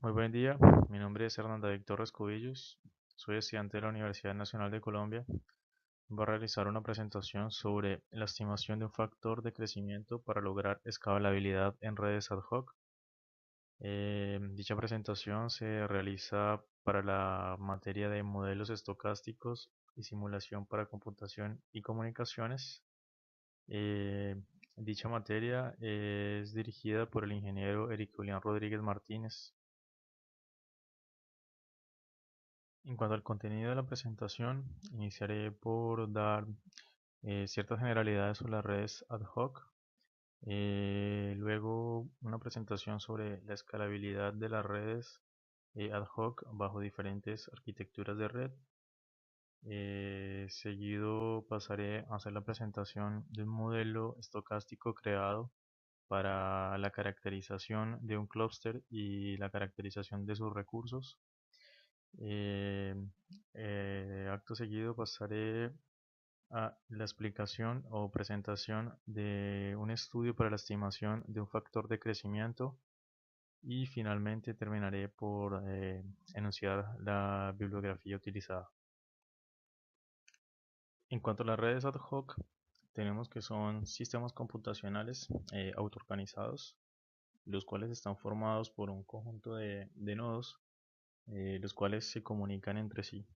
Muy buen día, mi nombre es Hernando David Torres Cubillos, soy estudiante de la Universidad Nacional de Colombia. Voy a realizar una presentación sobre la estimación de un factor de crecimiento para lograr escalabilidad en redes ad hoc. Dicha presentación se realiza para la materia de modelos estocásticos y simulación para computación y comunicaciones. Eh, Dicha materia es dirigida por el ingeniero Eric Julián Rodríguez Martínez. En cuanto al contenido de la presentación, iniciaré por dar ciertas generalidades sobre las redes ad hoc, luego una presentación sobre la escalabilidad de las redes ad hoc bajo diferentes arquitecturas de red. Seguido pasaré a hacer la presentación de un modelo estocástico creado para la caracterización de un clúster y la caracterización de sus recursos. Eh, Acto seguido pasaré a la explicación o presentación de un estudio para la estimación de un factor de crecimiento y finalmente terminaré por enunciar la bibliografía utilizada. En cuanto a las redes ad hoc, tenemos que son sistemas computacionales autoorganizados, los cuales están formados por un conjunto de nodos, los cuales se comunican entre sí.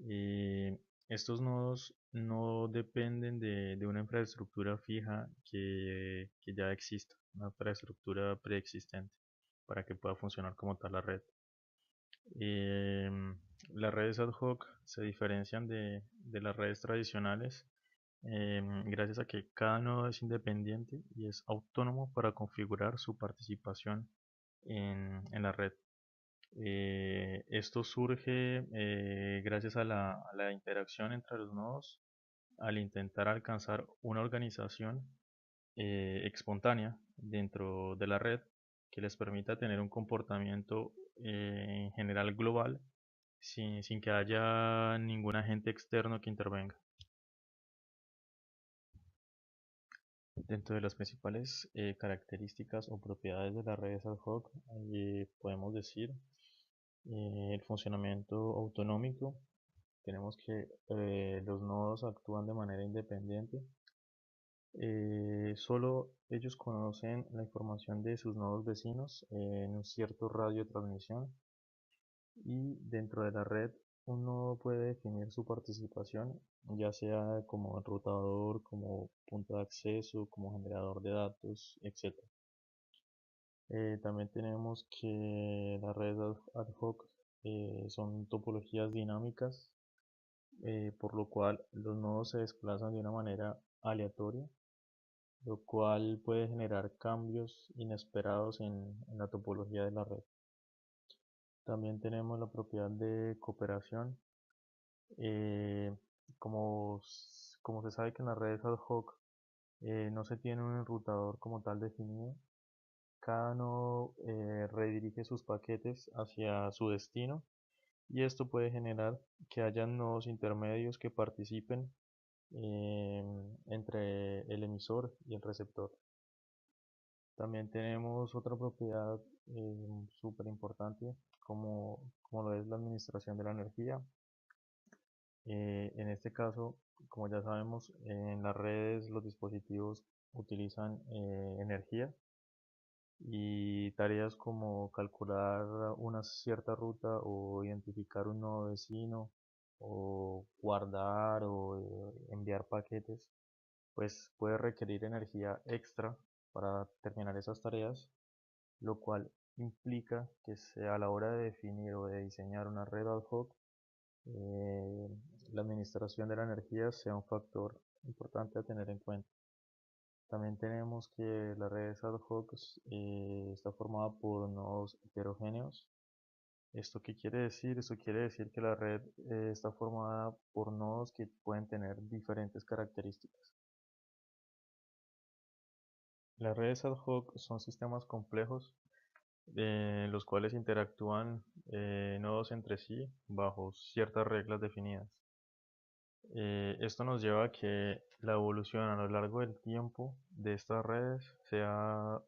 Eh, Estos nodos no dependen de una infraestructura fija que ya exista, una infraestructura preexistente para que pueda funcionar como tal la red. Em, las redes ad hoc se diferencian de las redes tradicionales gracias a que cada nodo es independiente y es autónomo para configurar su participación en la red. Esto surge gracias a la interacción entre los nodos al intentar alcanzar una organización espontánea dentro de la red que les permita tener un comportamiento en general global sin que haya ningún agente externo que intervenga. Dentro de las principales características o propiedades de las redes ad hoc, podemos decir el funcionamiento autonómico. Tenemos que los nodos actúan de manera independiente. Solo ellos conocen la información de sus nodos vecinos en un cierto radio de transmisión, y dentro de la red un nodo puede definir su participación, ya sea como enrutador, como punto de acceso, como generador de datos, etc. También tenemos que las redes ad hoc son topologías dinámicas, por lo cual los nodos se desplazan de una manera aleatoria, lo cual puede generar cambios inesperados en la topología de la red. También tenemos la propiedad de cooperación. Eh, como se sabe que en las redes ad hoc no se tiene un enrutador como tal definido, cada nodo redirige sus paquetes hacia su destino, y esto puede generar que haya nodos intermedios que participen entre el emisor y el receptor. También tenemos otra propiedad súper importante como lo es la administración de la energía. En este caso, como ya sabemos, en las redes los dispositivos utilizan energía, y tareas como calcular una cierta ruta o identificar un nodo vecino o guardar o enviar paquetes, pues puede requerir energía extra para terminar esas tareas, lo cual implica que a la hora de definir o de diseñar una red ad hoc, eh, la administración de la energía sea un factor importante a tener en cuenta. También tenemos que la red ad hoc está formada por nodos heterogéneos. ¿Esto qué quiere decir? Esto quiere decir que la red está formada por nodos que pueden tener diferentes características. Las redes ad hoc son sistemas complejos los cuales interactúan nodos entre sí bajo ciertas reglas definidas. Esto nos lleva a que la evolución a lo largo del tiempo de estas redes sea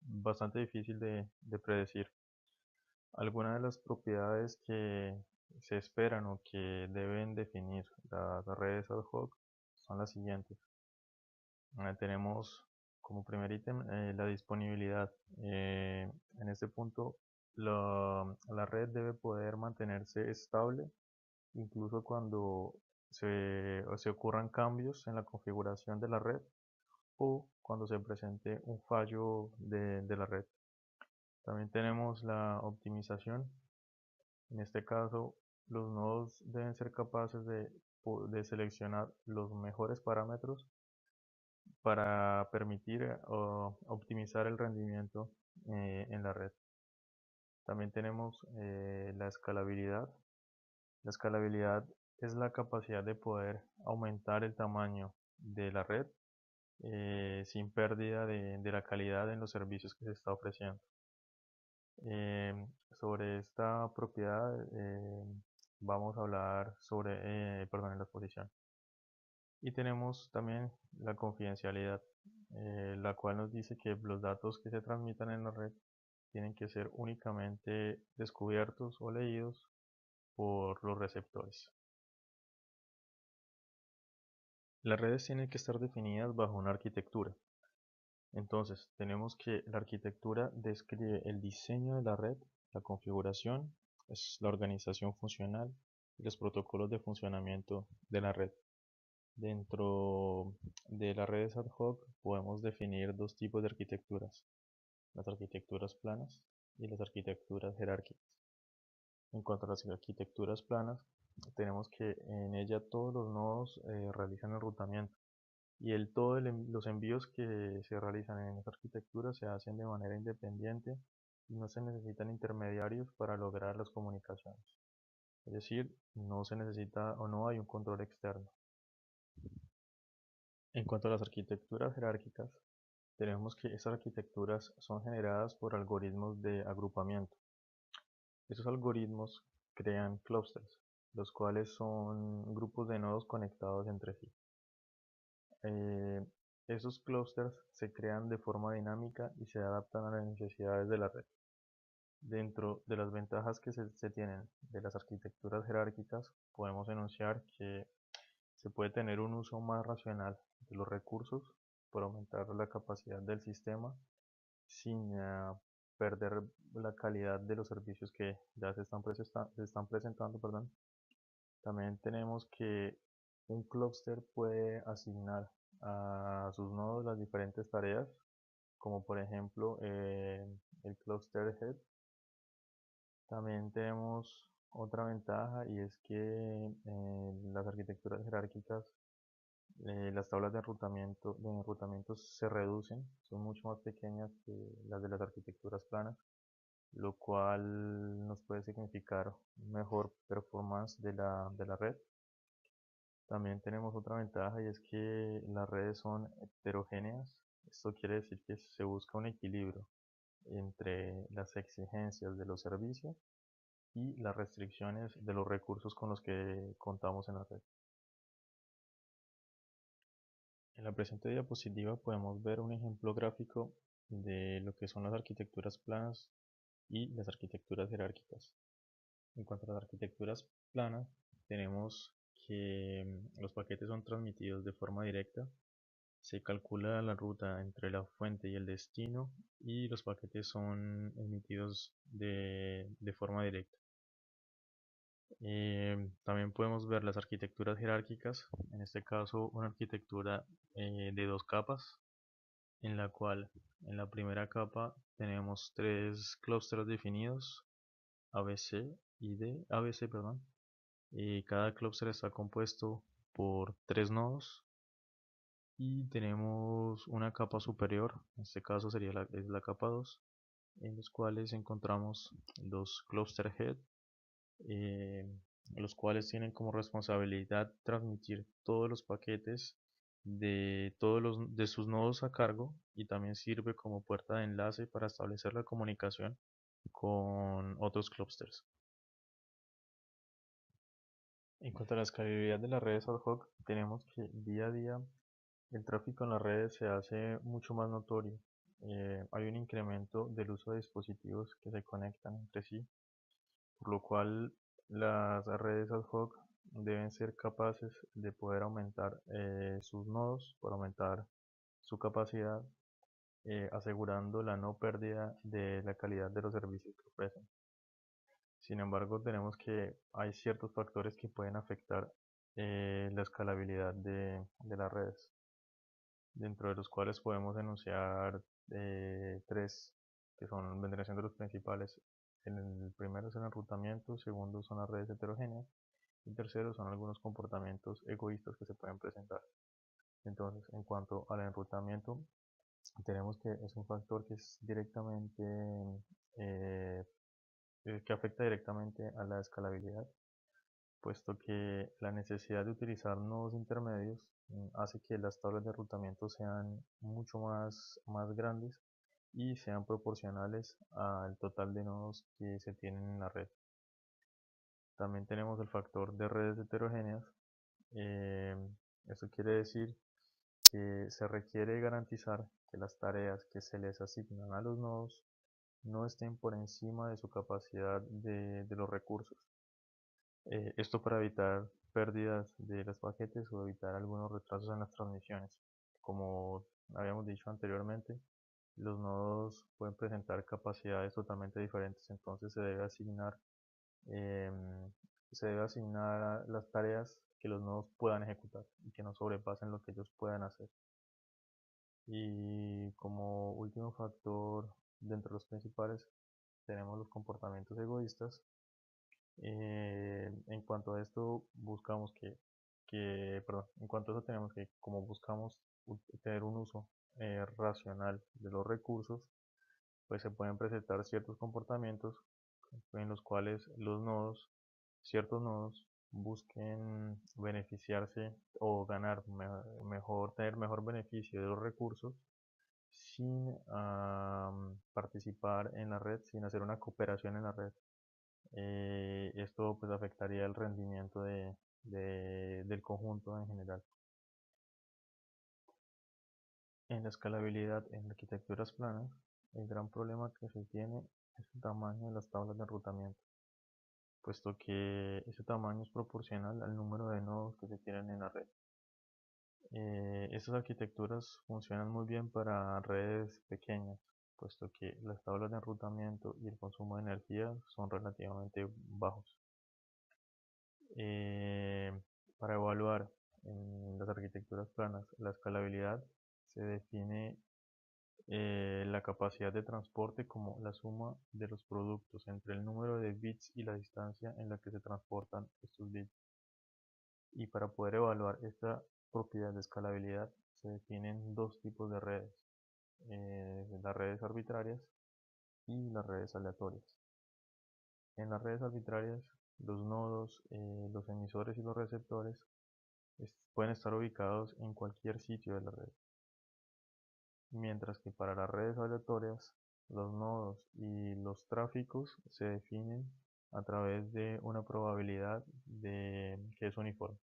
bastante difícil de predecir. Algunas de las propiedades que se esperan o que deben definir las redes ad hoc son las siguientes. Tenemos como primer ítem la disponibilidad. En este punto, la red debe poder mantenerse estable incluso cuando se ocurran cambios en la configuración de la red o cuando se presente un fallo de la red. También tenemos la optimización. En este caso, los nodos deben ser capaces de seleccionar los mejores parámetros para permitir optimizar el rendimiento en la red. También tenemos la escalabilidad. La escalabilidad es la capacidad de poder aumentar el tamaño de la red sin pérdida de la calidad en los servicios que se está ofreciendo. Sobre esta propiedad vamos a hablar en la exposición. Y tenemos también la confidencialidad, la cual nos dice que los datos que se transmitan en la red tienen que ser únicamente descubiertos o leídos por los receptores. Las redes tienen que estar definidas bajo una arquitectura. Entonces, tenemos que la arquitectura describe el diseño de la red, la configuración, es la organización funcional y los protocolos de funcionamiento de la red. Dentro de las redes ad hoc podemos definir dos tipos de arquitecturas, las arquitecturas planas y las arquitecturas jerárquicas. En cuanto a las arquitecturas planas, tenemos que en ella todos los nodos realizan enrutamiento y los envíos que se realizan en esta arquitectura se hacen de manera independiente y no se necesitan intermediarios para lograr las comunicaciones. Es decir, no se necesita o no hay un control externo. En cuanto a las arquitecturas jerárquicas, tenemos que estas arquitecturas son generadas por algoritmos de agrupamiento. Esos algoritmos crean clústeres, los cuales son grupos de nodos conectados entre sí. Esos clústeres se crean de forma dinámica y se adaptan a las necesidades de la red. Dentro de las ventajas que se tienen de las arquitecturas jerárquicas, podemos enunciar que se puede tener un uso más racional de los recursos por aumentar la capacidad del sistema sin perder la calidad de los servicios que ya se están presentando, perdón. También tenemos que un clúster puede asignar a sus nodos las diferentes tareas, como por ejemplo el cluster head. También tenemos otra ventaja y es que en las arquitecturas jerárquicas las tablas de enrutamiento se reducen, son mucho más pequeñas que las de las arquitecturas planas, lo cual nos puede significar mejor performance de la red. También tenemos otra ventaja y es que las redes son heterogéneas. Esto quiere decir que se busca un equilibrio entre las exigencias de los servicios y las restricciones de los recursos con los que contamos en la red. En la presente diapositiva podemos ver un ejemplo gráfico de lo que son las arquitecturas planas y las arquitecturas jerárquicas. En cuanto a las arquitecturas planas, tenemos que los paquetes son transmitidos de forma directa, se calcula la ruta entre la fuente y el destino y los paquetes son emitidos de forma directa. También podemos ver las arquitecturas jerárquicas, en este caso una arquitectura de dos capas, en la cual en la primera capa tenemos tres clústeres definidos, ABC y ABC, perdón, y cada clúster está compuesto por tres nodos y tenemos una capa superior, en este caso es la capa 2, en los cuales encontramos los cluster head, eh, los cuales tienen como responsabilidad transmitir todos los paquetes de sus nodos a cargo y también sirve como puerta de enlace para establecer la comunicación con otros clusters. En cuanto a la escalabilidad de las redes ad hoc, tenemos que día a día el tráfico en las redes se hace mucho más notorio hay un incremento del uso de dispositivos que se conectan entre sí, por lo cual las redes ad hoc deben ser capaces de poder aumentar sus nodos para aumentar su capacidad, asegurando la no pérdida de la calidad de los servicios que ofrecen. Sin embargo, tenemos que hay ciertos factores que pueden afectar la escalabilidad de las redes, dentro de los cuales podemos enunciar tres, que son, vendrían siendo los principales. El primero es el enrutamiento, segundo son las redes heterogéneas y tercero son algunos comportamientos egoístas que se pueden presentar. Entonces, en cuanto al enrutamiento, tenemos que es un factor que es directamente eh, que afecta directamente a la escalabilidad, puesto que la necesidad de utilizar nodos intermedios hace que las tablas de enrutamiento sean mucho más grandes y sean proporcionales al total de nodos que se tienen en la red. También tenemos el factor de redes heterogéneas. Eh, Esto quiere decir que se requiere garantizar que las tareas que se les asignan a los nodos no estén por encima de su capacidad de los recursos. Esto para evitar pérdidas de los paquetes o evitar algunos retrasos en las transmisiones. Como habíamos dicho anteriormente, los nodos pueden presentar capacidades totalmente diferentes, entonces em, se debe asignar las tareas que los nodos puedan ejecutar y que no sobrepasen lo que ellos puedan hacer. Y como último factor, dentro de los principales, tenemos los comportamientos egoístas. En cuanto a esto, buscamos perdón, en cuanto a eso tenemos que, como buscamos tener un uso racional de los recursos, pues se pueden presentar ciertos comportamientos en los cuales ciertos nodos, busquen beneficiarse o ganar tener mejor beneficio de los recursos sin participar en la red, sin hacer una cooperación en la red. Esto pues afectaría el rendimiento del conjunto en general. En la escalabilidad en arquitecturas planas, el gran problema que se tiene es el tamaño de las tablas de enrutamiento, puesto que ese tamaño es proporcional al número de nodos que se tienen en la red. Estas arquitecturas funcionan muy bien para redes pequeñas, puesto que las tablas de enrutamiento y el consumo de energía son relativamente bajos. Eh, para evaluar en las arquitecturas planas la escalabilidad, se define la capacidad de transporte como la suma de los productos entre el número de bits y la distancia en la que se transportan estos bits. Y para poder evaluar esta propiedad de escalabilidad, se definen dos tipos de redes, las redes arbitrarias y las redes aleatorias. En las redes arbitrarias, los nodos, los emisores y los receptores pueden estar ubicados en cualquier sitio de la red, mientras que para las redes aleatorias, los nodos y los tráficos se definen a través de una probabilidad que es uniforme.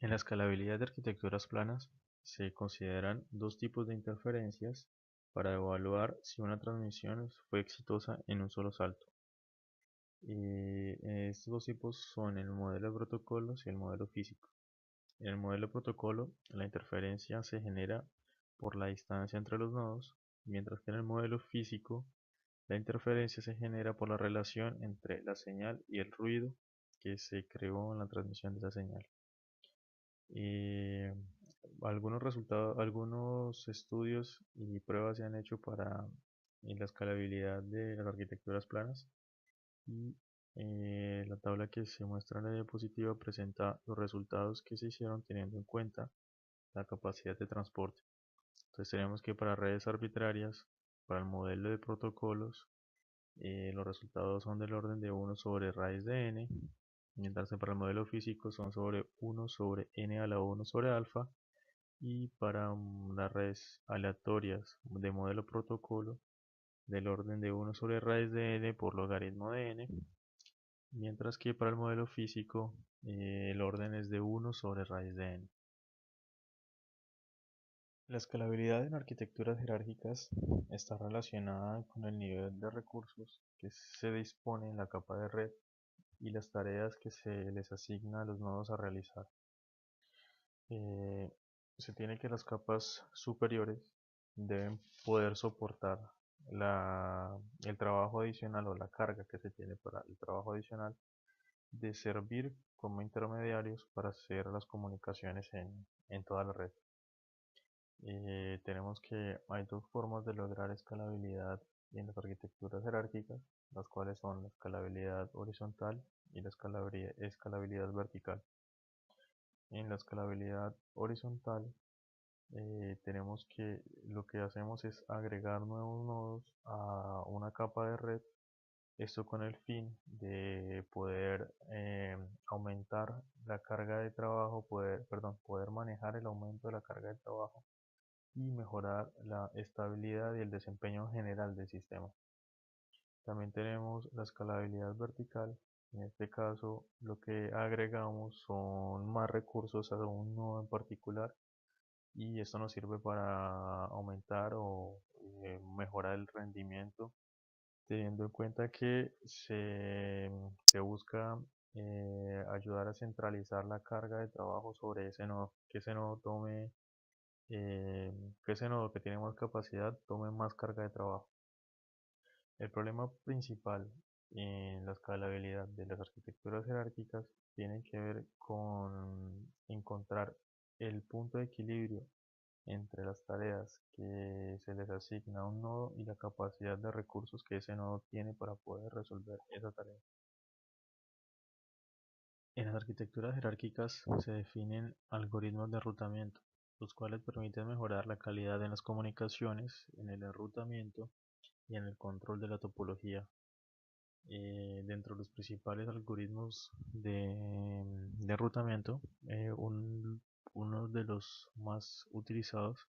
En la escalabilidad de arquitecturas planas se consideran dos tipos de interferencias para evaluar si una transmisión fue exitosa en un solo salto. Estos dos tipos son el modelo de protocolos y el modelo físico. En el modelo de protocolo, la interferencia se genera por la distancia entre los nodos, mientras que en el modelo físico, la interferencia se genera por la relación entre la señal y el ruido que se creó en la transmisión de esa señal. Eh, algunos estudios y pruebas se han hecho para la escalabilidad de las arquitecturas planas y la tabla que se muestra en la diapositiva presenta los resultados que se hicieron teniendo en cuenta la capacidad de transporte. Entonces tenemos que para redes arbitrarias, para el modelo de protocolos, los resultados son del orden de 1 sobre raíz de n, mientras que para el modelo físico son sobre 1 sobre n a la 1 sobre alfa, y para las redes aleatorias de modelo protocolo del orden de 1 sobre raíz de n por logaritmo de n, mientras que para el modelo físico el orden es de 1 sobre raíz de n. La escalabilidad en arquitecturas jerárquicas está relacionada con el nivel de recursos que se dispone en la capa de red y las tareas que se les asigna a los nodos a realizar. Eh, Se tiene que las capas superiores deben poder soportar el trabajo adicional o la carga que se tiene para el trabajo adicional de servir como intermediarios para hacer las comunicaciones en toda la red. Tenemos que hay dos formas de lograr escalabilidad en las arquitecturas jerárquicas, las cuales son la escalabilidad horizontal y la escalabilidad vertical. En la escalabilidad horizontal tenemos que lo que hacemos es agregar nuevos nodos a una capa de red, esto con el fin de poder aumentar la carga de trabajo, poder manejar el aumento de la carga de trabajo y mejorar la estabilidad y el desempeño general del sistema. También tenemos la escalabilidad vertical. En este caso, lo que agregamos son más recursos a un nodo en particular y esto nos sirve para aumentar o mejorar el rendimiento, teniendo en cuenta que se busca ayudar a centralizar la carga de trabajo sobre ese nodo, que ese nodo tome que ese nodo que tiene más capacidad tome más carga de trabajo. El problema principal en la escalabilidad de las arquitecturas jerárquicas tiene que ver con encontrar el punto de equilibrio entre las tareas que se les asigna a un nodo y la capacidad de recursos que ese nodo tiene para poder resolver esa tarea. En las arquitecturas jerárquicas se definen algoritmos de enrutamiento, los cuales permiten mejorar la calidad en las comunicaciones, en el enrutamiento y en el control de la topología. Dentro de los principales algoritmos de enrutamiento, uno de los más utilizados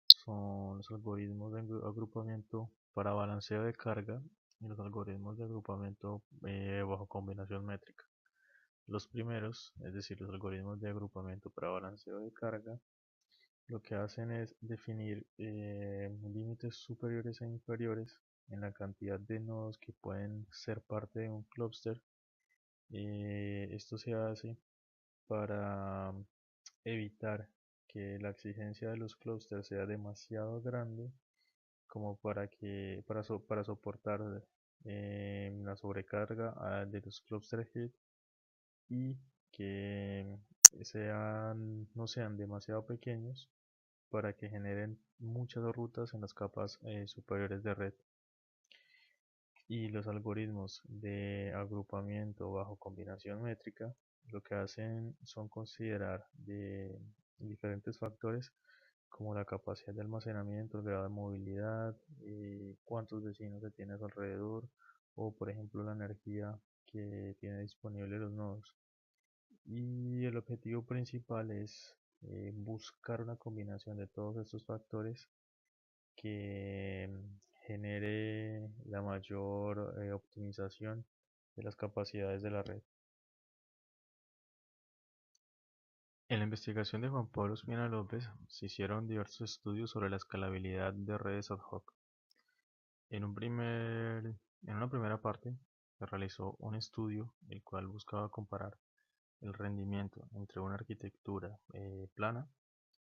son los algoritmos de agrupamiento para balanceo de carga y los algoritmos de agrupamiento bajo combinación métrica. Los primeros, es decir, los algoritmos de agrupamiento para balanceo de carga, lo que hacen es definir límites superiores e inferiores en la cantidad de nodos que pueden ser parte de un clúster. Esto se hace para evitar que la exigencia de los clústeres sea demasiado grande como para soportar la sobrecarga de los cluster head y que no sean demasiado pequeños para que generen muchas rutas en las capas superiores de red. Y los algoritmos de agrupamiento bajo combinación métrica lo que hacen son considerar de diferentes factores como la capacidad de almacenamiento, el grado de movilidad, cuántos vecinos se tiene a su alrededor o por ejemplo la energía que tiene disponible los nodos. Y el objetivo principal es buscar una combinación de todos estos factores que genere la mayor optimización de las capacidades de la red. En la investigación de Juan Pablo Espina López se hicieron diversos estudios sobre la escalabilidad de redes ad hoc. En una primera parte se realizó un estudio el cual buscaba comparar el rendimiento entre una arquitectura plana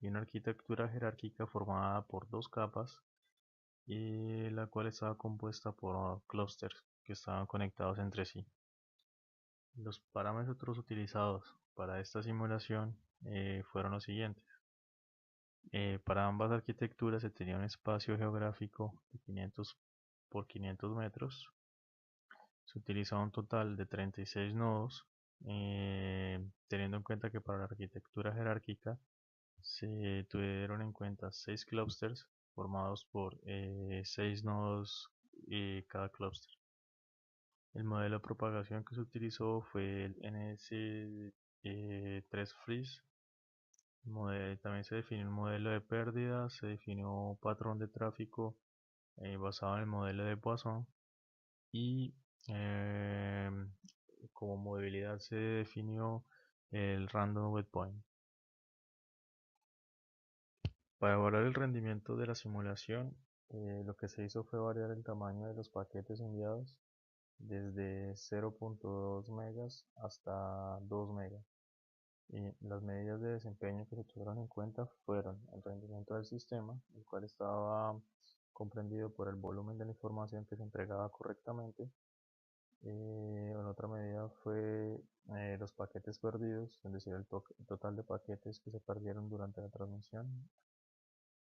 y una arquitectura jerárquica formada por dos capas y la cual estaba compuesta por clústeres que estaban conectados entre sí. Los parámetros utilizados para esta simulación fueron los siguientes. Para ambas arquitecturas se tenía un espacio geográfico de 500 por 500 metros. Se utilizaba un total de 36 nodos, teniendo en cuenta que para la arquitectura jerárquica se tuvieron en cuenta 6 clusters formados por 6 nodos cada clúster. El modelo de propagación que se utilizó fue el NS3 Freeze. También se definió un modelo de pérdida, se definió un patrón de tráfico basado en el modelo de Poisson y eh, como movilidad se definió el Random Waypoint. Para evaluar el rendimiento de la simulación, lo que se hizo fue variar el tamaño de los paquetes enviados desde 0.2 megas hasta 2 megas. Y las medidas de desempeño que se tuvieron en cuenta fueron el rendimiento del sistema, el cual estaba comprendido por el volumen de la información que se entregaba correctamente. Otra medida fue los paquetes perdidos, es decir, el total de paquetes que se perdieron durante la transmisión.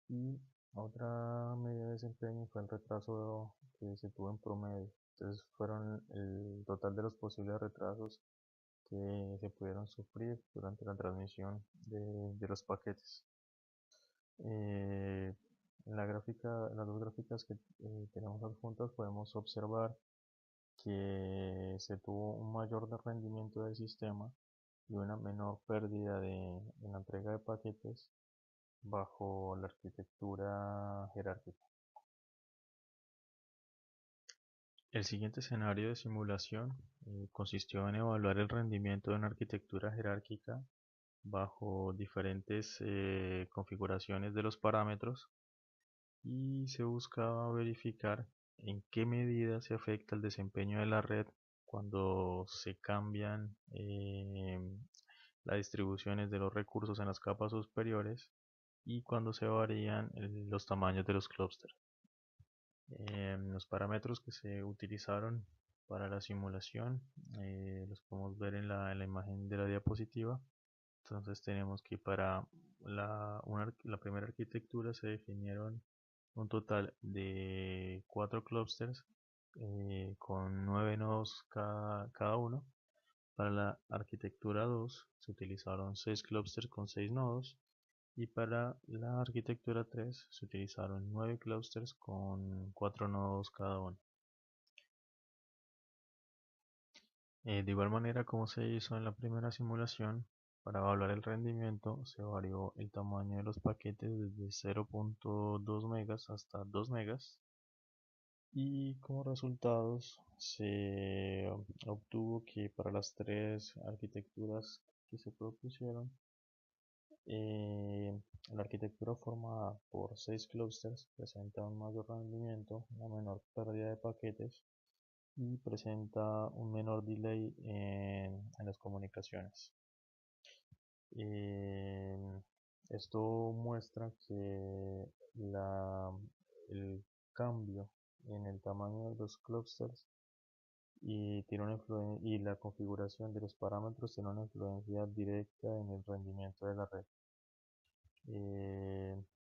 Y otra medida de desempeño fue el retraso que se tuvo en promedio. Entonces fueron el total de los posibles retrasos que se pudieron sufrir durante la transmisión de los paquetes. Eh, en las dos gráficas que tenemos adjuntas podemos observar que se tuvo un mayor rendimiento del sistema y una menor pérdida en la entrega de paquetes bajo la arquitectura jerárquica. El siguiente escenario de simulación consistió en evaluar el rendimiento de una arquitectura jerárquica bajo diferentes configuraciones de los parámetros y se buscaba verificar en qué medida se afecta el desempeño de la red cuando se cambian las distribuciones de los recursos en las capas superiores y cuando se varían los tamaños de los clústeres. Los parámetros que se utilizaron para la simulación los podemos ver en la imagen de la diapositiva. Entonces tenemos que para la primera arquitectura se definieron un total de 4 clústeres con 9 nodos cada uno. Para la arquitectura 2 se utilizaron 6 clústeres con 6 nodos y para la arquitectura 3 se utilizaron 9 clústeres con 4 nodos cada uno. De igual manera como se hizo en la primera simulación, para evaluar el rendimiento se varió el tamaño de los paquetes desde 0.2 megas hasta 2 megas y como resultados se obtuvo que para las tres arquitecturas que se propusieron, eh, la arquitectura formada por 6 clústeres presenta un mayor rendimiento, una menor pérdida de paquetes y presenta un menor delay en las comunicaciones. Eh, Esto muestra que el cambio en el tamaño de los clústeres y la configuración de los parámetros tiene una influencia directa en el rendimiento de la red.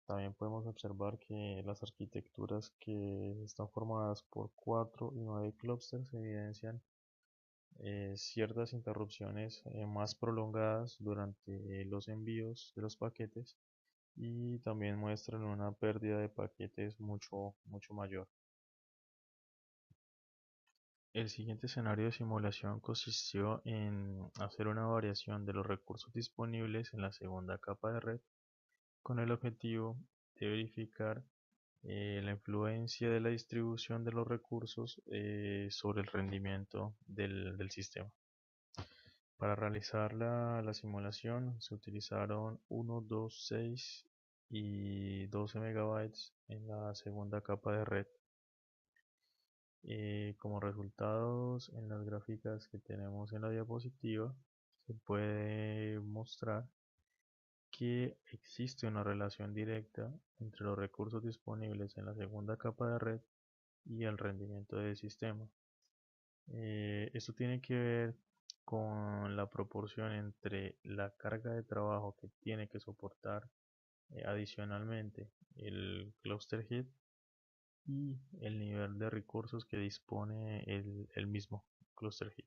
También podemos observar que las arquitecturas que están formadas por 4 y 9 clústeres evidencian ciertas interrupciones más prolongadas durante los envíos de los paquetes y también muestran una pérdida de paquetes mucho mayor. El siguiente escenario de simulación consistió en hacer una variación de los recursos disponibles en la segunda capa de red con el objetivo de verificar la influencia de la distribución de los recursos sobre el rendimiento del sistema. Para realizar la simulación se utilizaron 1, 2, 6 y 12 megabytes en la segunda capa de red. Como resultados en las gráficas que tenemos en la diapositiva se puede mostrar que existe una relación directa entre los recursos disponibles en la segunda capa de red y el rendimiento del sistema. Esto tiene que ver con la proporción entre la carga de trabajo que tiene que soportar adicionalmente el cluster head y el nivel de recursos que dispone el mismo cluster head.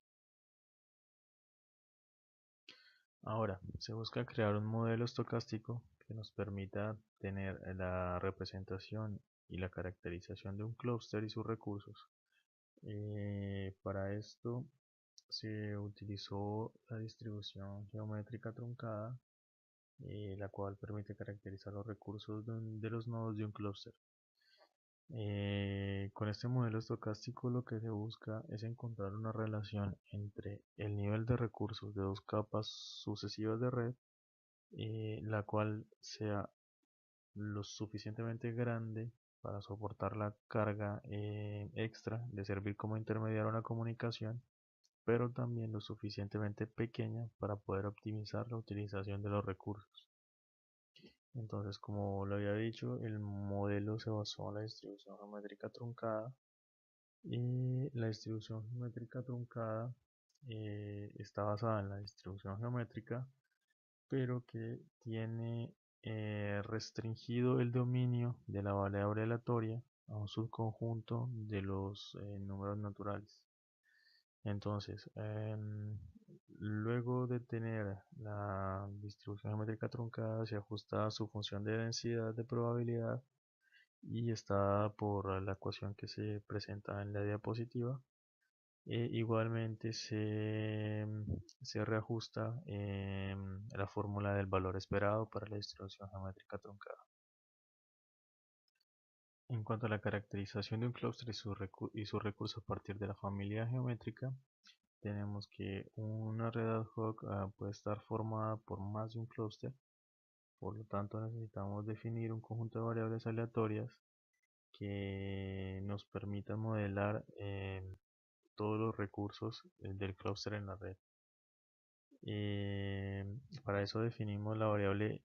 Ahora, se busca crear un modelo estocástico que nos permita tener la representación y la caracterización de un clúster y sus recursos. Para esto se utilizó la distribución geométrica truncada, la cual permite caracterizar los recursos de los nodos de un clúster. Con este modelo estocástico lo que se busca es encontrar una relación entre el nivel de recursos de dos capas sucesivas de red, la cual sea lo suficientemente grande para soportar la carga extra de servir como intermediario en la comunicación, pero también lo suficientemente pequeña para poder optimizar la utilización de los recursos. Entonces, como lo había dicho, el modelo se basó en la distribución geométrica truncada, y la distribución geométrica truncada está basada en la distribución geométrica, pero que tiene restringido el dominio de la variable aleatoria a un subconjunto de los números naturales. Entonces, luego de tener la distribución geométrica truncada, se ajusta a su función de densidad de probabilidad y está dada por la ecuación que se presenta en la diapositiva. Igualmente se reajusta la fórmula del valor esperado para la distribución geométrica truncada. En cuanto a la caracterización de un clúster y sus recursos a partir de la familia geométrica, tenemos que una red ad hoc puede estar formada por más de un clúster, por lo tanto necesitamos definir un conjunto de variables aleatorias que nos permitan modelar todos los recursos del clúster en la red. Para eso definimos la variable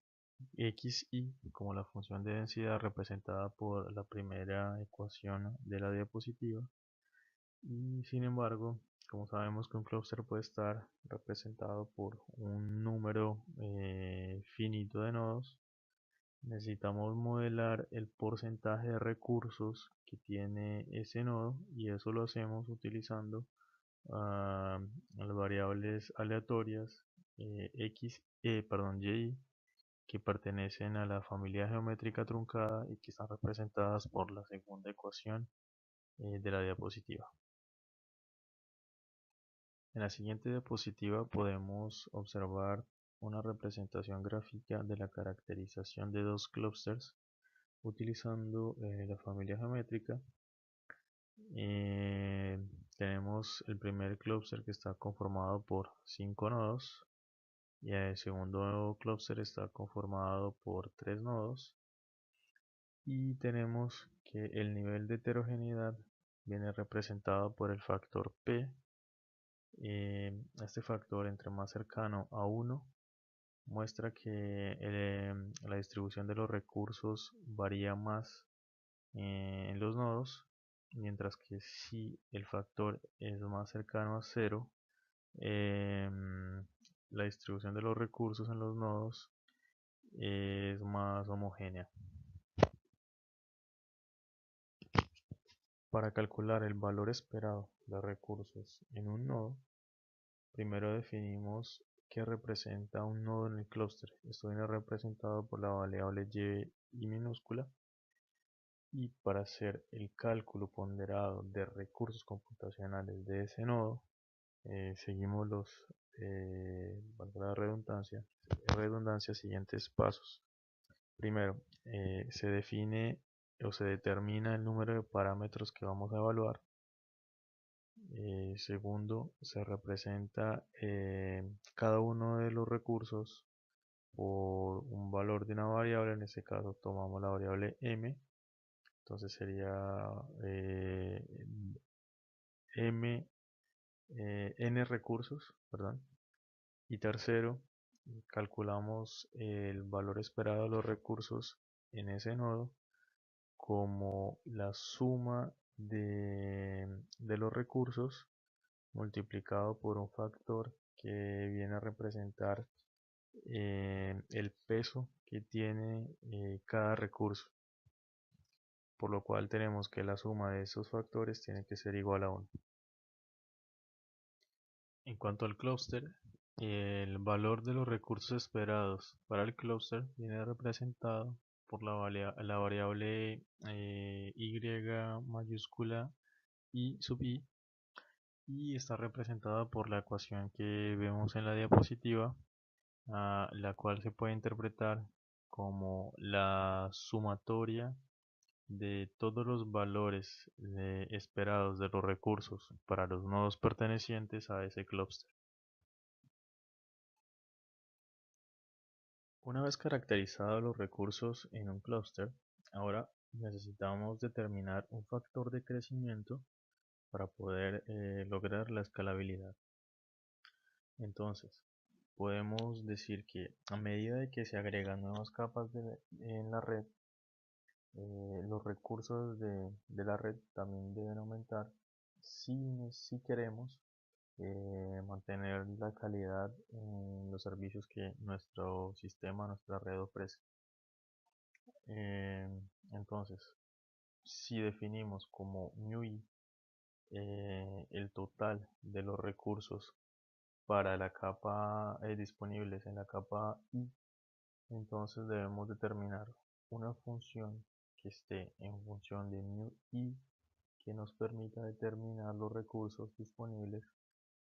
xy como la función de densidad representada por la primera ecuación de la diapositiva. Y sin embargo, como sabemos que un clúster puede estar representado por un número finito de nodos, necesitamos modelar el porcentaje de recursos que tiene ese nodo, y eso lo hacemos utilizando las variables aleatorias y, que pertenecen a la familia geométrica truncada y que están representadas por la segunda ecuación de la diapositiva. En la siguiente diapositiva podemos observar una representación gráfica de la caracterización de dos clústeres utilizando la familia geométrica. Tenemos el primer clúster que está conformado por 5 nodos, y el segundo clúster está conformado por 3 nodos, y tenemos que el nivel de heterogeneidad viene representado por el factor P. Este factor, entre más cercano a 1, muestra que la distribución de los recursos varía más en los nodos, mientras que si el factor es más cercano a 0, la distribución de los recursos en los nodos es más homogénea. Para calcular el valor esperado de recursos en un nodo, primero definimos qué representa un nodo en el clúster. Esto viene representado por la variable y minúscula. Y para hacer el cálculo ponderado de recursos computacionales de ese nodo, seguimos valga la redundancia, siguientes pasos. Primero, se define o se determina el número de parámetros que vamos a evaluar. Segundo, se representa cada uno de los recursos por un valor de una variable. En este caso tomamos la variable m, entonces sería n recursos, perdón. Y tercero, calculamos el valor esperado de los recursos en ese nodo como la suma de los recursos multiplicado por un factor que viene a representar el peso que tiene cada recurso, por lo cual tenemos que la suma de esos factores tiene que ser igual a 1. En cuanto al clúster, el valor de los recursos esperados para el clúster viene representado por la variable y mayúscula y sub i, y está representada por la ecuación que vemos en la diapositiva, la cual se puede interpretar como la sumatoria de todos los valores esperados de los recursos para los nodos pertenecientes a ese clúster. Una vez caracterizados los recursos en un clúster, ahora necesitamos determinar un factor de crecimiento para poder lograr la escalabilidad. Entonces, podemos decir que a medida de que se agregan nuevas capas en la red, los recursos de la red también deben aumentar si queremos mantener la calidad en los servicios que nuestro sistema, nuestra red ofrece. Eh, entonces, si definimos como μi el total de los recursos para la capa disponibles en la capa i, entonces debemos determinar una función que esté en función de μi que nos permita determinar los recursos disponibles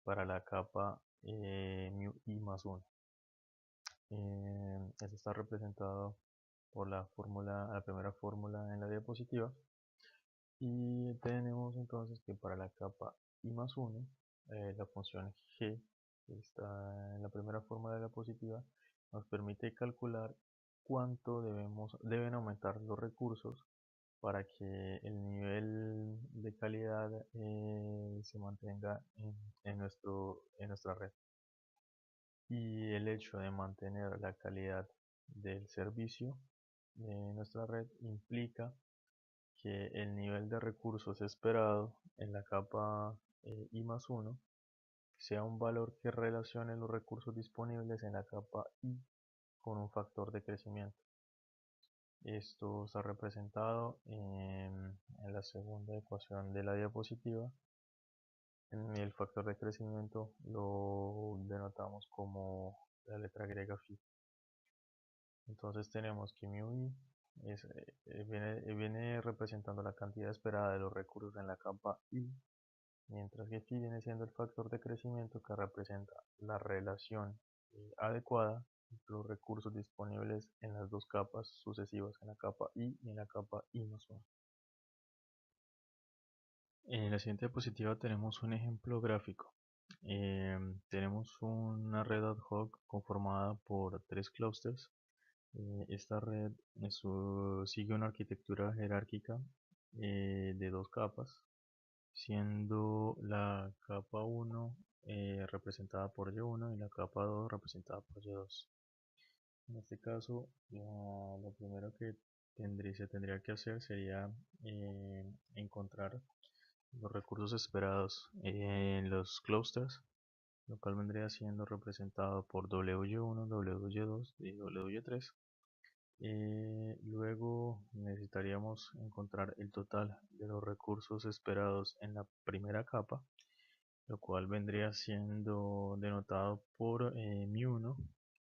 para la capa μi más 1. Eso está representado por la primera fórmula en la diapositiva. Y tenemos entonces que para la capa i más 1, la función g, que está en la primera fórmula de la diapositiva, nos permite calcular cuánto deben aumentar los recursos para que el nivel de calidad se mantenga en nuestra red. Y el hecho de mantener la calidad del servicio de nuestra red implica que el nivel de recursos esperado en la capa i más 1 sea un valor que relacione los recursos disponibles en la capa i con un factor de crecimiento. Esto está representado en la segunda ecuación de la diapositiva. En el factor de crecimiento lo denotamos como la letra griega phi. Entonces tenemos que μi viene representando la cantidad esperada de los recursos en la capa i, mientras que phi viene siendo el factor de crecimiento que representa la relación adecuada entre los recursos disponibles en las dos capas sucesivas, en la capa i y en la capa i más 1. En la siguiente diapositiva tenemos un ejemplo gráfico. Tenemos una red ad hoc conformada por tres clústeres. Esta red sigue una arquitectura jerárquica de dos capas, siendo la capa 1 representada por Y1 y la capa 2 representada por Y2. En este caso, lo primero que se tendría que hacer sería encontrar los recursos esperados en los clusters, lo cual vendría siendo representado por WY1, WY2 y WY3. Luego necesitaríamos encontrar el total de los recursos esperados en la primera capa, lo cual vendría siendo denotado por μ1,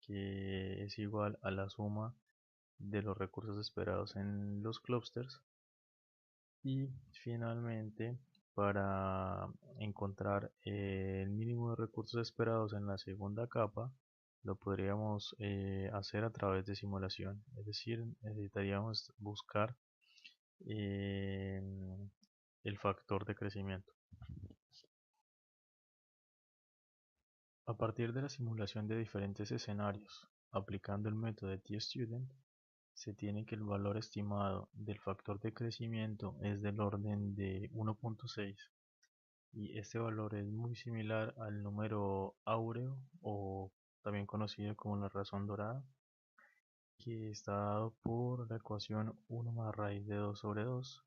que es igual a la suma de los recursos esperados en los clusters. Y finalmente, para encontrar el mínimo de recursos esperados en la segunda capa, lo podríamos hacer a través de simulación. Es decir, necesitaríamos buscar eh, el factor de crecimiento. A partir de la simulación de diferentes escenarios, aplicando el método de T-Student, se tiene que el valor estimado del factor de crecimiento es del orden de 1.6, y este valor es muy similar al número áureo, o también conocido como la razón dorada, que está dado por la ecuación 1 más raíz de 2 sobre 2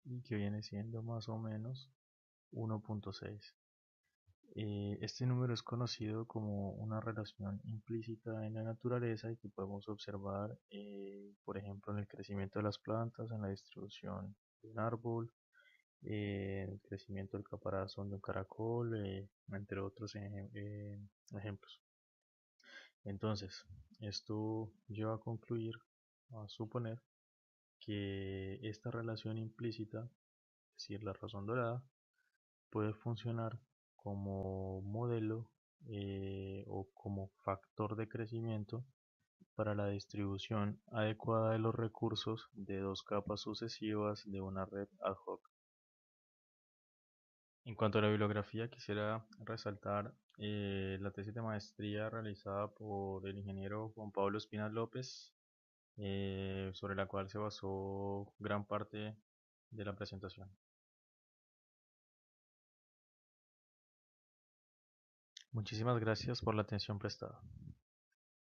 y que viene siendo más o menos 1.6. Este número es conocido como una relación implícita en la naturaleza y que podemos observar, por ejemplo, en el crecimiento de las plantas, en la distribución de un árbol, el crecimiento del caparazón de un caracol, entre otros ejemplos. Entonces, esto lleva a concluir, a suponer que esta relación implícita, es decir, la razón dorada, puede funcionar como modelo o como factor de crecimiento para la distribución adecuada de los recursos de dos capas sucesivas de una red ad hoc. En cuanto a la bibliografía, quisiera resaltar la tesis de maestría realizada por el ingeniero Juan Pablo Espinas López, sobre la cual se basó gran parte de la presentación. Muchísimas gracias por la atención prestada.